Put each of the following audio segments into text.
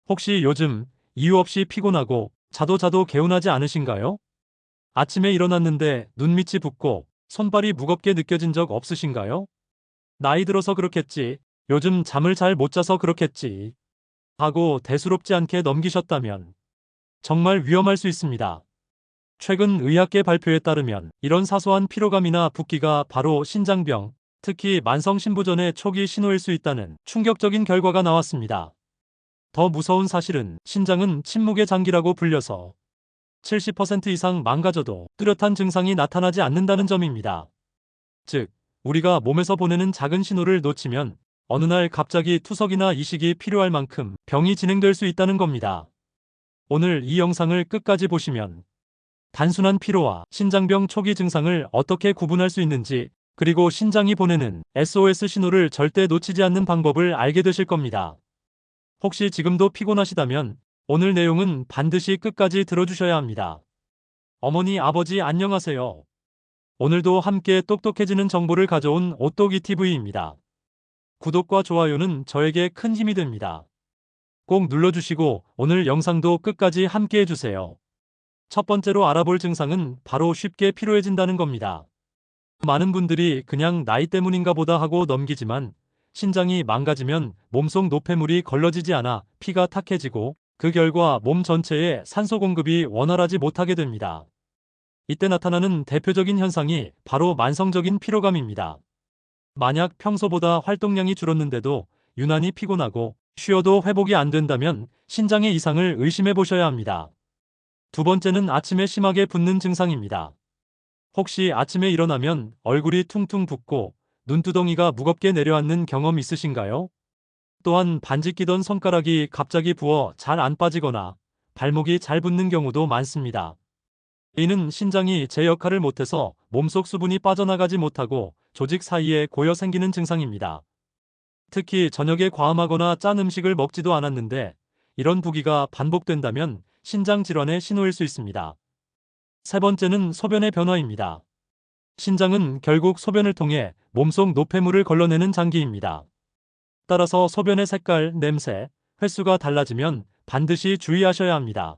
혹시 요즘 이유 없이 피곤하고 자도 개운하지 않으신가요? 아침에 일어났는데 눈밑이 붓고 손발이 무겁게 느껴진 적 없으신가요? 나이 들어서 그렇겠지. 요즘 잠을 잘 못 자서 그렇겠지. 하고 대수롭지 않게 넘기셨다면 정말 위험할 수 있습니다. 최근 의학계 발표에 따르면 이런 사소한 피로감이나 붓기가 바로 신장병, 특히 만성신부전의 초기 신호일 수 있다는 충격적인 결과가 나왔습니다. 더 무서운 사실은 신장은 침묵의 장기라고 불려서 70% 이상 망가져도 뚜렷한 증상이 나타나지 않는다는 점입니다. 즉, 우리가 몸에서 보내는 작은 신호를 놓치면 어느 날 갑자기 투석이나 이식이 필요할 만큼 병이 진행될 수 있다는 겁니다. 오늘 이 영상을 끝까지 보시면 단순한 피로와 신장병 초기 증상을 어떻게 구분할 수 있는지, 그리고 신장이 보내는 SOS 신호를 절대 놓치지 않는 방법을 알게 되실 겁니다. 혹시 지금도 피곤하시다면 오늘 내용은 반드시 끝까지 들어주셔야 합니다. 어머니, 아버지 안녕하세요. 오늘도 함께 똑똑해지는 정보를 가져온 오똑이 TV입니다. 구독과 좋아요는 저에게 큰 힘이 됩니다. 꼭 눌러주시고 오늘 영상도 끝까지 함께 해주세요. 첫 번째로 알아볼 증상은 바로 쉽게 피로해진다는 겁니다. 많은 분들이 그냥 나이 때문인가 보다 하고 넘기지만 신장이 망가지면 몸속 노폐물이 걸러지지 않아 피가 탁해지고 그 결과 몸 전체에 산소 공급이 원활하지 못하게 됩니다. 이때 나타나는 대표적인 현상이 바로 만성적인 피로감입니다. 만약 평소보다 활동량이 줄었는데도 유난히 피곤하고 쉬어도 회복이 안 된다면 신장의 이상을 의심해 보셔야 합니다. 두 번째는 아침에 심하게 붓는 증상입니다. 혹시 아침에 일어나면 얼굴이 퉁퉁 붓고 눈두덩이가 무겁게 내려앉는 경험 있으신가요? 또한 반지 끼던 손가락이 갑자기 부어 잘 안 빠지거나 발목이 잘 붓는 경우도 많습니다. 이는 신장이 제 역할을 못해서 몸속 수분이 빠져나가지 못하고 조직 사이에 고여 생기는 증상입니다. 특히 저녁에 과음하거나 짠 음식을 먹지도 않았는데 이런 부기가 반복된다면 신장 질환의 신호일 수 있습니다. 세 번째는 소변의 변화입니다. 신장은 결국 소변을 통해 몸속 노폐물을 걸러내는 장기입니다. 따라서 소변의 색깔, 냄새, 횟수가 달라지면 반드시 주의하셔야 합니다.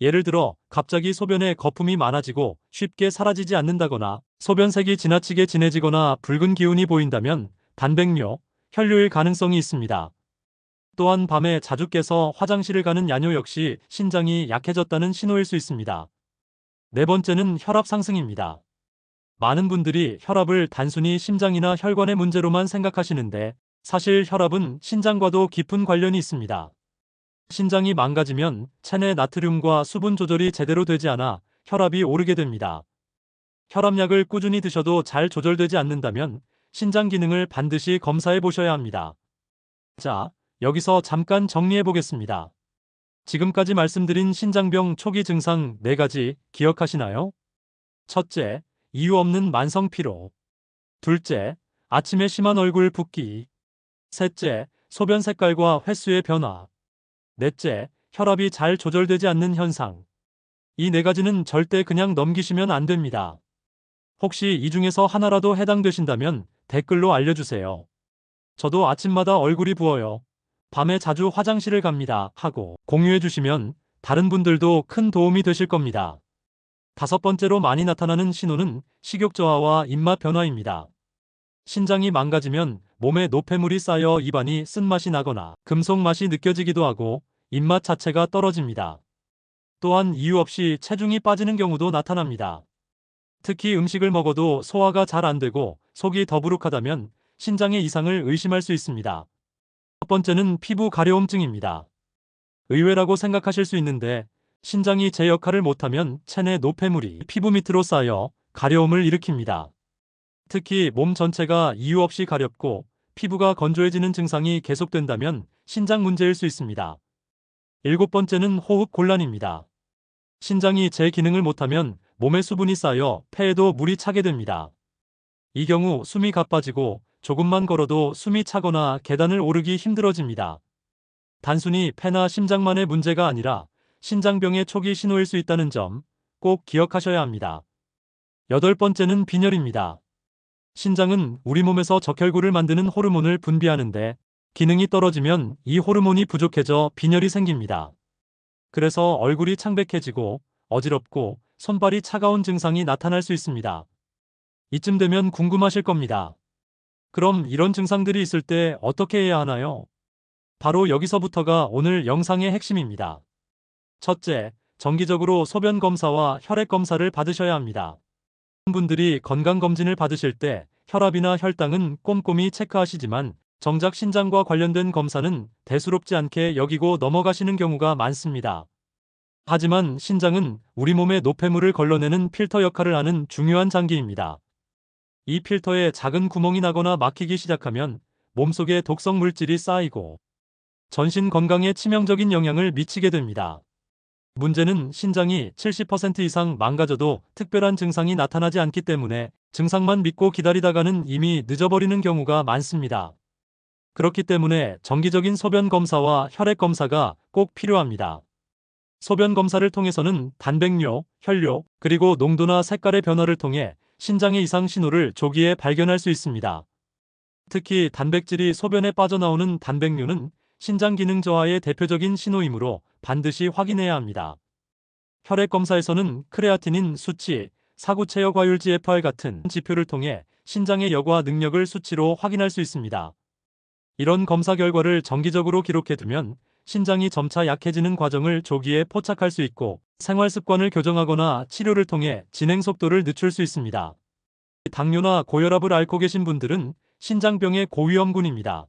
예를 들어 갑자기 소변에 거품이 많아지고 쉽게 사라지지 않는다거나 소변색이 지나치게 진해지거나 붉은 기운이 보인다면 단백뇨, 혈뇨일 가능성이 있습니다. 또한 밤에 자주 깨서 화장실을 가는 야뇨 역시 신장이 약해졌다는 신호일 수 있습니다. 네 번째는 혈압 상승입니다. 많은 분들이 혈압을 단순히 심장이나 혈관의 문제로만 생각하시는데 사실 혈압은 신장과도 깊은 관련이 있습니다. 신장이 망가지면 체내 나트륨과 수분 조절이 제대로 되지 않아 혈압이 오르게 됩니다. 혈압약을 꾸준히 드셔도 잘 조절되지 않는다면 신장 기능을 반드시 검사해 보셔야 합니다. 자, 여기서 잠깐 정리해 보겠습니다. 지금까지 말씀드린 신장병 초기 증상 4가지 기억하시나요? 첫째, 이유 없는 만성 피로. 둘째, 아침에 심한 얼굴 붓기. 셋째, 소변 색깔과 횟수의 변화. 넷째, 혈압이 잘 조절되지 않는 현상. 이 4가지는 절대 그냥 넘기시면 안 됩니다. 혹시 이 중에서 하나라도 해당되신다면 댓글로 알려주세요. 저도 아침마다 얼굴이 부어요. 밤에 자주 화장실을 갑니다. 하고 공유해 주시면 다른 분들도 큰 도움이 되실 겁니다. 다섯 번째로 많이 나타나는 신호는 식욕 저하와 입맛 변화입니다. 신장이 망가지면 몸에 노폐물이 쌓여 입안이 쓴맛이 나거나 금속 맛이 느껴지기도 하고 입맛 자체가 떨어집니다. 또한 이유 없이 체중이 빠지는 경우도 나타납니다. 특히 음식을 먹어도 소화가 잘 안 되고 속이 더부룩하다면 신장의 이상을 의심할 수 있습니다. 첫 번째는 피부 가려움증입니다. 의외라고 생각하실 수 있는데 신장이 제 역할을 못하면 체내 노폐물이 피부 밑으로 쌓여 가려움을 일으킵니다. 특히 몸 전체가 이유 없이 가렵고 피부가 건조해지는 증상이 계속된다면 신장 문제일 수 있습니다. 일곱 번째는 호흡 곤란입니다. 신장이 제 기능을 못하면 몸에 수분이 쌓여 폐에도 물이 차게 됩니다. 이 경우 숨이 가빠지고 조금만 걸어도 숨이 차거나 계단을 오르기 힘들어집니다. 단순히 폐나 심장만의 문제가 아니라 신장병의 초기 신호일 수 있다는 점 꼭 기억하셔야 합니다. 여덟 번째는 빈혈입니다. 신장은 우리 몸에서 적혈구를 만드는 호르몬을 분비하는데 기능이 떨어지면 이 호르몬이 부족해져 빈혈이 생깁니다. 그래서 얼굴이 창백해지고 어지럽고 손발이 차가운 증상이 나타날 수 있습니다. 이쯤 되면 궁금하실 겁니다. 그럼 이런 증상들이 있을 때 어떻게 해야 하나요? 바로 여기서부터가 오늘 영상의 핵심입니다. 첫째, 정기적으로 소변 검사와 혈액 검사를 받으셔야 합니다. 분들이 건강검진을 받으실 때 혈압이나 혈당은 꼼꼼히 체크하시지만 정작 신장과 관련된 검사는 대수롭지 않게 여기고 넘어가시는 경우가 많습니다. 하지만 신장은 우리 몸의 노폐물을 걸러내는 필터 역할을 하는 중요한 장기입니다. 이 필터에 작은 구멍이 나거나 막히기 시작하면 몸속에 독성 물질이 쌓이고 전신 건강에 치명적인 영향을 미치게 됩니다. 문제는 신장이 70% 이상 망가져도 특별한 증상이 나타나지 않기 때문에 증상만 믿고 기다리다가는 이미 늦어버리는 경우가 많습니다. 그렇기 때문에 정기적인 소변 검사와 혈액 검사가 꼭 필요합니다. 소변 검사를 통해서는 단백뇨, 혈뇨, 그리고 농도나 색깔의 변화를 통해 신장의 이상 신호를 조기에 발견할 수 있습니다. 특히 단백질이 소변에 빠져나오는 단백뇨는 신장 기능 저하의 대표적인 신호이므로 반드시 확인해야 합니다. 혈액 검사에서는 크레아티닌 수치, 사구체여 과율 GFR 같은 지표를 통해 신장의 여과 능력을 수치로 확인할 수 있습니다. 이런 검사 결과를 정기적으로 기록해두면 신장이 점차 약해지는 과정을 조기에 포착할 수 있고 생활 습관을 교정하거나 치료를 통해 진행 속도를 늦출 수 있습니다. 당뇨나 고혈압을 앓고 계신 분들은 신장병의 고위험군입니다.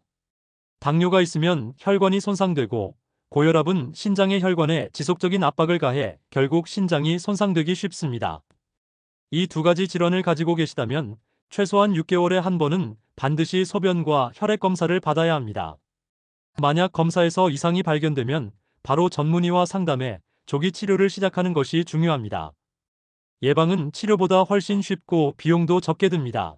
당뇨가 있으면 혈관이 손상되고 고혈압은 신장의 혈관에 지속적인 압박을 가해 결국 신장이 손상되기 쉽습니다. 이 두 가지 질환을 가지고 계시다면 최소한 6개월에 한 번은 반드시 소변과 혈액 검사를 받아야 합니다. 만약 검사에서 이상이 발견되면 바로 전문의와 상담해 조기 치료를 시작하는 것이 중요합니다. 예방은 치료보다 훨씬 쉽고 비용도 적게 듭니다.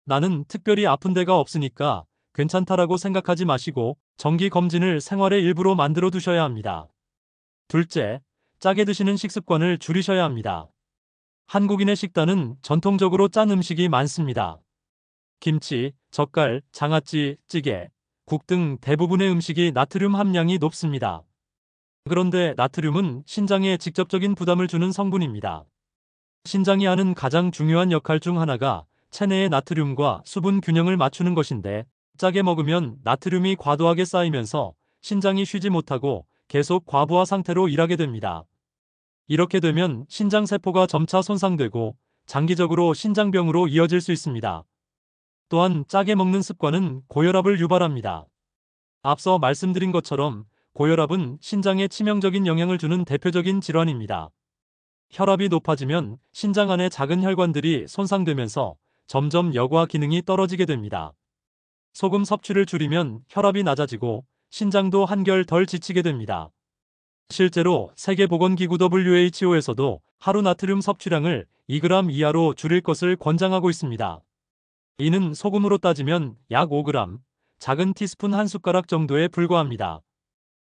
나는 특별히 아픈 데가 없으니까 괜찮다라고 생각하지 마시고 정기 검진을 생활의 일부로 만들어 두셔야 합니다. 둘째, 짜게 드시는 식습관을 줄이셔야 합니다. 한국인의 식단은 전통적으로 짠 음식이 많습니다. 김치, 젓갈, 장아찌, 찌개, 국 등 대부분의 음식이 나트륨 함량이 높습니다. 그런데 나트륨은 신장에 직접적인 부담을 주는 성분입니다. 신장이 하는 가장 중요한 역할 중 하나가 체내의 나트륨과 수분 균형을 맞추는 것인데 짜게 먹으면 나트륨이 과도하게 쌓이면서 신장이 쉬지 못하고 계속 과부하 상태로 일하게 됩니다. 이렇게 되면 신장세포가 점차 손상되고 장기적으로 신장병으로 이어질 수 있습니다. 또한 짜게 먹는 습관은 고혈압을 유발합니다. 앞서 말씀드린 것처럼 고혈압은 신장에 치명적인 영향을 주는 대표적인 질환입니다. 혈압이 높아지면 신장 안의 작은 혈관들이 손상되면서 점점 여과 기능이 떨어지게 됩니다. 소금 섭취를 줄이면 혈압이 낮아지고 신장도 한결 덜 지치게 됩니다. 실제로 세계보건기구 WHO에서도 하루 나트륨 섭취량을 2g 이하로 줄일 것을 권장하고 있습니다. 이는 소금으로 따지면 약 5g, 작은 티스푼 한 숟가락 정도에 불과합니다.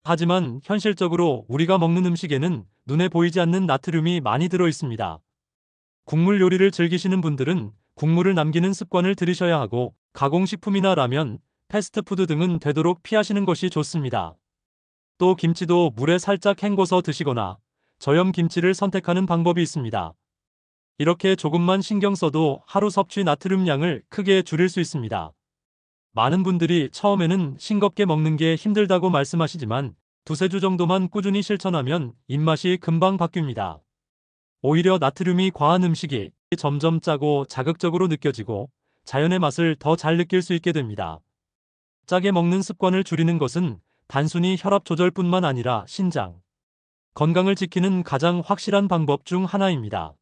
하지만 현실적으로 우리가 먹는 음식에는 눈에 보이지 않는 나트륨이 많이 들어 있습니다. 국물 요리를 즐기시는 분들은 국물을 남기는 습관을 들이셔야 하고 가공식품이나 라면, 패스트푸드 등은 되도록 피하시는 것이 좋습니다. 또 김치도 물에 살짝 헹궈서 드시거나 저염 김치를 선택하는 방법이 있습니다. 이렇게 조금만 신경 써도 하루 섭취 나트륨 양을 크게 줄일 수 있습니다. 많은 분들이 처음에는 싱겁게 먹는 게 힘들다고 말씀하시지만 두세 주 정도만 꾸준히 실천하면 입맛이 금방 바뀝니다. 오히려 나트륨이 과한 음식이 점점 짜고 자극적으로 느껴지고 자연의 맛을 더 잘 느낄 수 있게 됩니다. 짜게 먹는 습관을 줄이는 것은 단순히 혈압 조절뿐만 아니라 신장 건강을 지키는 가장 확실한 방법 중 하나입니다.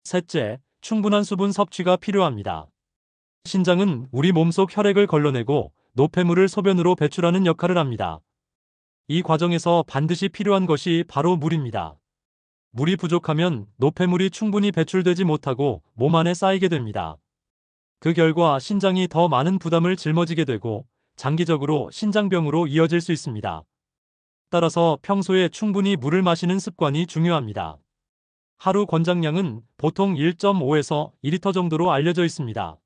셋째, 충분한 수분 섭취가 필요합니다. 신장은 우리 몸속 혈액을 걸러내고 노폐물을 소변으로 배출하는 역할을 합니다. 이 과정에서 반드시 필요한 것이 바로 물입니다. 물이 부족하면 노폐물이 충분히 배출되지 못하고 몸 안에 쌓이게 됩니다. 그 결과 신장이 더 많은 부담을 짊어지게 되고 장기적으로 신장병으로 이어질 수 있습니다. 따라서 평소에 충분히 물을 마시는 습관이 중요합니다. 하루 권장량은 보통 1.5에서 2리터 정도로 알려져 있습니다.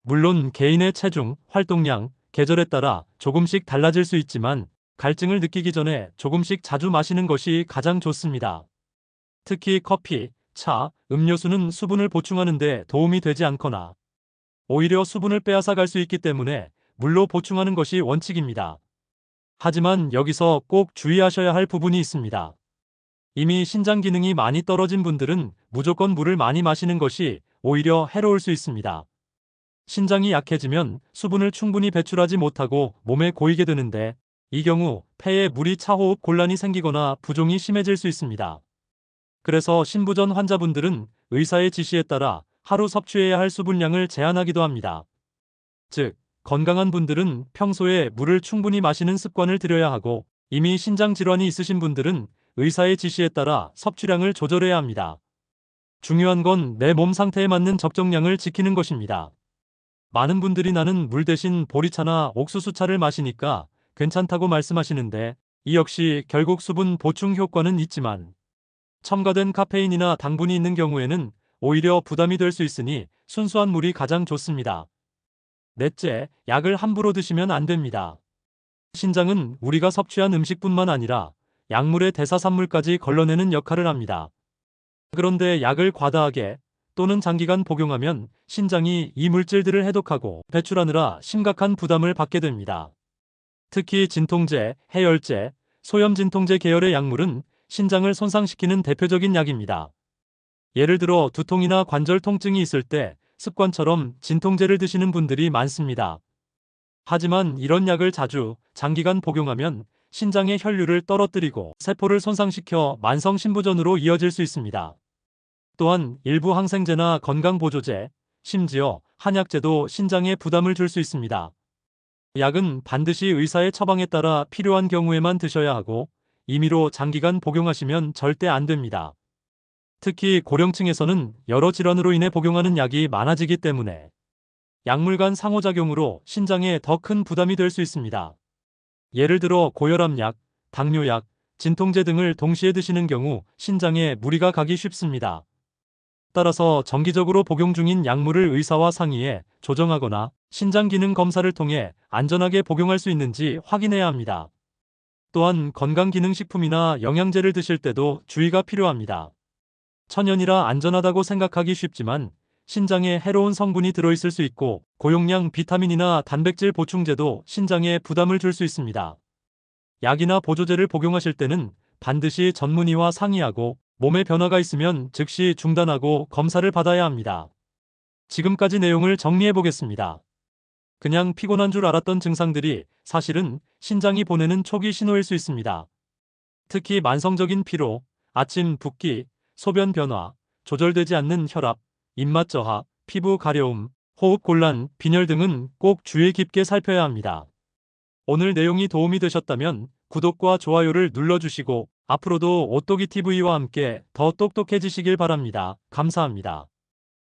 물론 개인의 체중, 활동량, 계절에 따라 조금씩 달라질 수 있지만 갈증을 느끼기 전에 조금씩 자주 마시는 것이 가장 좋습니다. 특히 커피, 차, 음료수는 수분을 보충하는 데 도움이 되지 않거나 오히려 수분을 빼앗아 갈 수 있기 때문에 물로 보충하는 것이 원칙입니다. 하지만 여기서 꼭 주의하셔야 할 부분이 있습니다. 이미 신장 기능이 많이 떨어진 분들은 무조건 물을 많이 마시는 것이 오히려 해로울 수 있습니다. 신장이 약해지면 수분을 충분히 배출하지 못하고 몸에 고이게 되는데 이 경우 폐에 물이 차 호흡 곤란이 생기거나 부종이 심해질 수 있습니다. 그래서 신부전 환자분들은 의사의 지시에 따라 하루 섭취해야 할 수분량을 제한하기도 합니다. 즉, 건강한 분들은 평소에 물을 충분히 마시는 습관을 들여야 하고 이미 신장 질환이 있으신 분들은 의사의 지시에 따라 섭취량을 조절해야 합니다. 중요한 건 내 몸 상태에 맞는 적정량을 지키는 것입니다. 많은 분들이 나는 물 대신 보리차나 옥수수차를 마시니까 괜찮다고 말씀하시는데 이 역시 결국 수분 보충 효과는 있지만 첨가된 카페인이나 당분이 있는 경우에는 오히려 부담이 될 수 있으니 순수한 물이 가장 좋습니다. 넷째, 약을 함부로 드시면 안 됩니다. 신장은 우리가 섭취한 음식뿐만 아니라 약물의 대사산물까지 걸러내는 역할을 합니다. 그런데 약을 과다하게 또는 장기간 복용하면 신장이 이 물질들을 해독하고 배출하느라 심각한 부담을 받게 됩니다. 특히 진통제, 해열제, 소염진통제 계열의 약물은 신장을 손상시키는 대표적인 약입니다. 예를 들어 두통이나 관절 통증이 있을 때 습관처럼 진통제를 드시는 분들이 많습니다. 하지만 이런 약을 자주, 장기간 복용하면 신장의 혈류를 떨어뜨리고 세포를 손상시켜 만성 신부전으로 이어질 수 있습니다. 또한 일부 항생제나 건강보조제, 심지어 한약제도 신장에 부담을 줄 수 있습니다. 약은 반드시 의사의 처방에 따라 필요한 경우에만 드셔야 하고 임의로 장기간 복용하시면 절대 안 됩니다. 특히 고령층에서는 여러 질환으로 인해 복용하는 약이 많아지기 때문에 약물 간 상호작용으로 신장에 더 큰 부담이 될 수 있습니다. 예를 들어 고혈압약, 당뇨약, 진통제 등을 동시에 드시는 경우 신장에 무리가 가기 쉽습니다. 따라서 정기적으로 복용 중인 약물을 의사와 상의해 조정하거나 신장 기능 검사를 통해 안전하게 복용할 수 있는지 확인해야 합니다. 또한 건강기능식품이나 영양제를 드실 때도 주의가 필요합니다. 천연이라 안전하다고 생각하기 쉽지만 신장에 해로운 성분이 들어있을 수 있고 고용량 비타민이나 단백질 보충제도 신장에 부담을 줄 수 있습니다. 약이나 보조제를 복용하실 때는 반드시 전문의와 상의하고 몸에 변화가 있으면 즉시 중단하고 검사를 받아야 합니다. 지금까지 내용을 정리해 보겠습니다. 그냥 피곤한 줄 알았던 증상들이 사실은 신장이 보내는 초기 신호일 수 있습니다. 특히 만성적인 피로, 아침 붓기, 소변 변화, 조절되지 않는 혈압, 입맛 저하, 피부 가려움, 호흡 곤란, 빈혈 등은 꼭 주의 깊게 살펴야 합니다. 오늘 내용이 도움이 되셨다면 구독과 좋아요를 눌러주시고 앞으로도 오또기TV와 함께 더 똑똑해지시길 바랍니다. 감사합니다.